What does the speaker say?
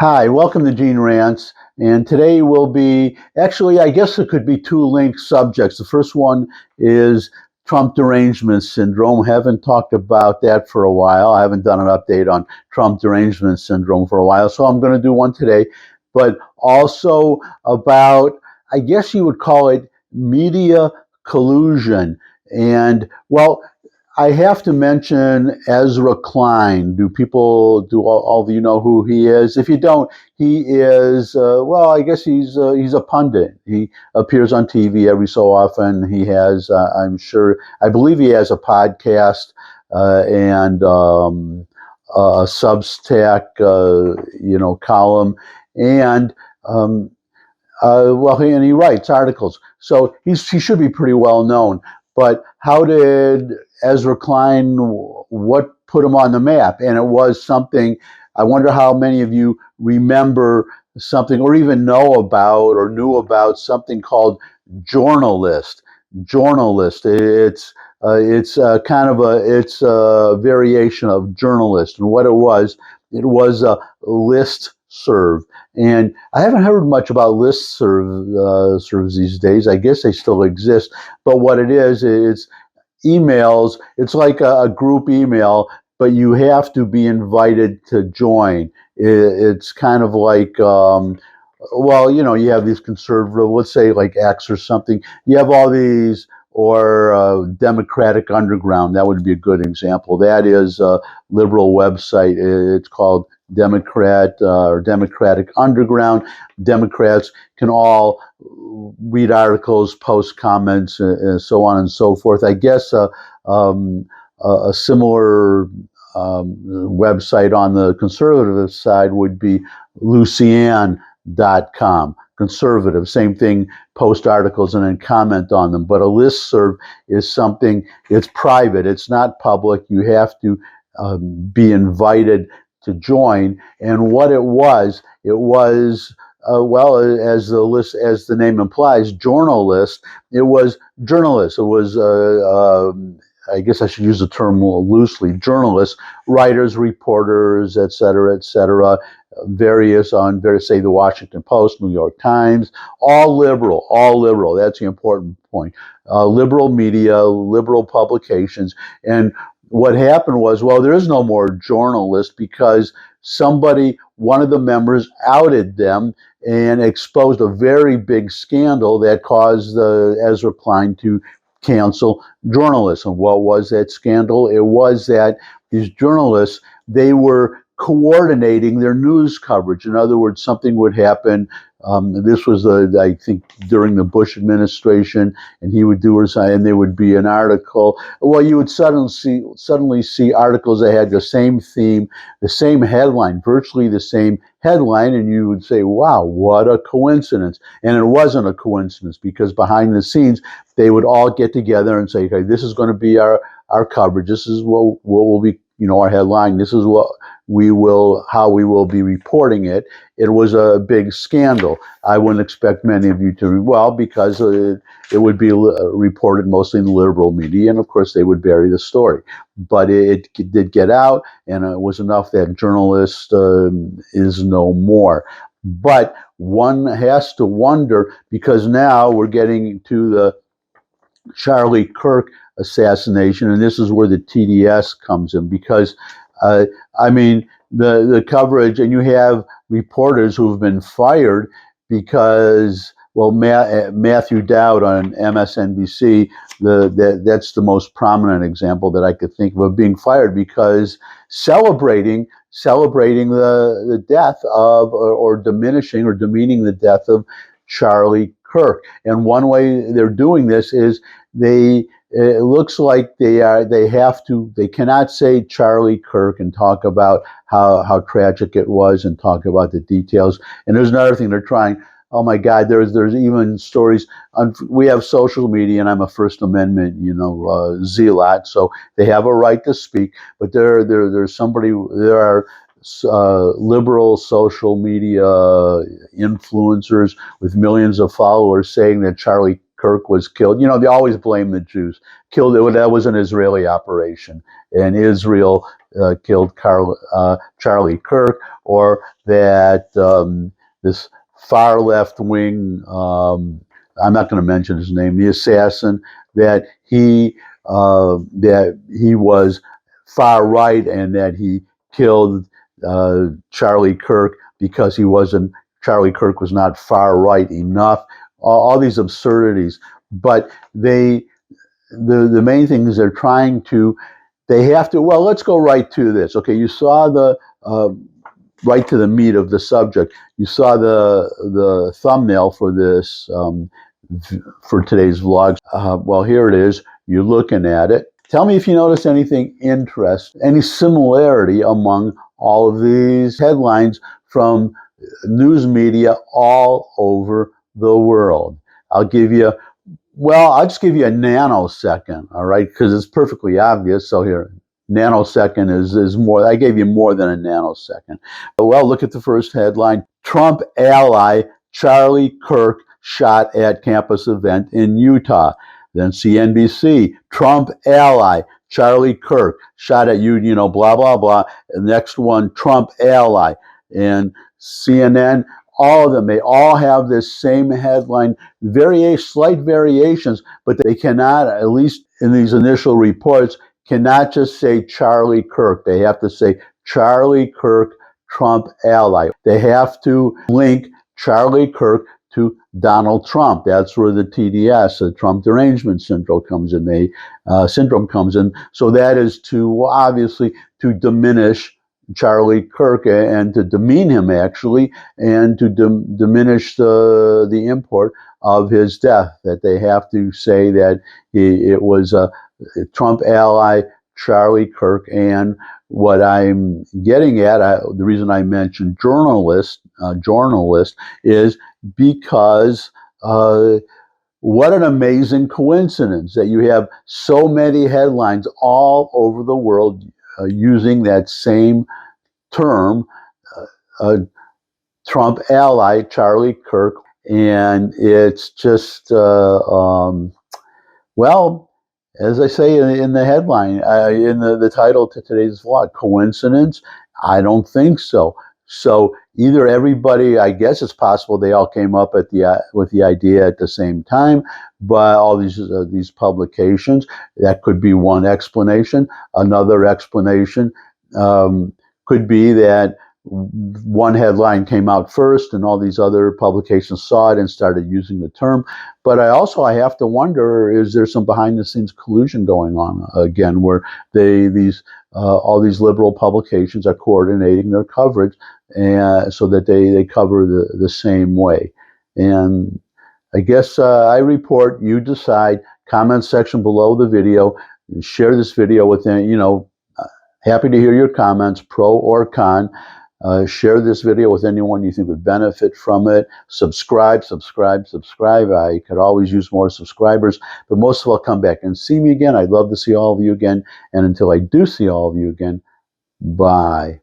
Hi, welcome to Gene Rants. And today will be, actually, I guess it could be two linked subjects. The first one is Trump derangement syndrome. Haven't talked about that for a while. I haven't done an update on Trump derangement syndrome for a while, so I'm going to do one today. But also about, I guess you would call it media collusion. And, well, I have to mention Ezra Klein. Do all of you know who he is? If you don't, he is, well, I guess he's a pundit. He appears on TV every so often. He has, I believe he has a podcast and a Substack, column. And, and he writes articles. So he should be pretty well known. But how did Ezra Klein, what put him on the map? And it was something, I wonder how many of you remember something or even know about or knew about something called journalist. Journalist. It's a variation of journalist. And what it was a list serve. And I haven't heard much about listservs these days. I guess they still exist. But what it is, it's emails. It's like a group email, but you have to be invited to join. It's kind of like, you have these conservative, let's say like X or something. You have all these, or Democratic Underground. That would be a good example. That is a liberal website. It's called Democratic Underground. Democrats can all read articles, post comments, and so on and so forth. I guess a similar website on the conservative side would be Lucian.com. Conservative, same thing, post articles and then comment on them. But a listserv is something, it's private, it's not public. You have to be invited to join. And what it was, as the name implies, journalist. It was journalists. It was, I guess I should use the term more loosely, journalists, writers, reporters, et cetera, say the Washington Post, New York Times, all liberal. That's the important point. Liberal media, liberal publications. And what happened was, well, there is no more journalist because one of the members outed them and exposed a very big scandal that caused Ezra Klein to cancel journalists. And what was that scandal? It was that these journalists, they were coordinating their news coverage. In other words, something would happen. This was, I think, during the Bush administration, and he would do and there would be an article. Well, you would suddenly see articles that had the same theme, the same headline, virtually the same headline, and you would say, wow, what a coincidence. And it wasn't a coincidence, because behind the scenes, they would all get together and say, okay, this is going to be our coverage. This is what will be, our headline. This is how we will be reporting it. It was a big scandal. I wouldn't expect many of you to, because it would be reported mostly in the liberal media, and of course they would bury the story. But it did get out, and it was enough that journalist is no more. But one has to wonder, because now we're getting to the Charlie Kirk assassination, and this is where the TDS comes in, because the coverage, and you have reporters who have been fired because, Matthew Dowd on MSNBC, that's the most prominent example that I could think of being fired because celebrating the death of, or diminishing or demeaning the death of Charlie Kirk. And one way they're doing this is it looks like they cannot say Charlie Kirk and talk about how tragic it was and talk about the details. And there's another thing they're trying. Oh my God, there's even stories. We have social media, and I'm a First Amendment, zealot, so they have a right to speak. But there are liberal social media influencers with millions of followers saying that Charlie Kirk was killed. You know, they always blame the Jews. Killed it. That was an Israeli operation, and Israel killed Charlie Kirk, or that this far left wing. I'm not going to mention his name. The assassin, that he was far right, and that he killed Charlie Kirk because Charlie Kirk was not far right enough. All these absurdities, but the main thing is they have to. Well, let's go right to this. Okay, you saw the right to the meat of the subject. You saw the thumbnail for this for today's vlog. Well, here it is. You're looking at it. Tell me if you notice anything interesting, any similarity among all of these headlines from news media all over the world. I'll just give you a nanosecond, all right, because it's perfectly obvious. So here, nanosecond is more. I gave you more than a nanosecond. Well, look at the first headline. Trump ally Charlie Kirk shot at campus event in Utah. Then CNBC, Trump ally Charlie Kirk shot at blah, blah, blah. The next one, Trump ally. And CNN, all of them, they all have this same headline, slight variations, but they cannot, at least in these initial reports, cannot just say Charlie Kirk. They have to say Charlie Kirk, Trump ally. They have to link Charlie Kirk to Donald Trump. That's where the TDS, the Trump derangement syndrome, comes in. So that is obviously to diminish Charlie Kirk and to demean him, actually, and to diminish the import of his death. That they have to say that it was a Trump ally, Charlie Kirk. And what I'm getting at, the reason I mentioned journalist, is because what an amazing coincidence that you have so many headlines all over the world using that same term, Trump ally Charlie Kirk. And it's just, well, as I say in the headline, in the title to today's vlog, coincidence? I don't think so. So either everybody, I guess it's possible they all came up with the idea at the same time, but all these publications, that could be one explanation. Another explanation could be that one headline came out first and all these other publications saw it and started using the term. But I have to wonder, is there some behind the scenes collusion going on again, where all these liberal publications are coordinating their coverage so that they cover the same way? And I guess I report, you decide. Comment section below the video. Share this video with happy to hear your comments, pro or con. Share this video with anyone you think would benefit from it. Subscribe. I could always use more subscribers, but most of all, come back and see me again. I'd love to see all of you again. And until I do see all of you again, bye.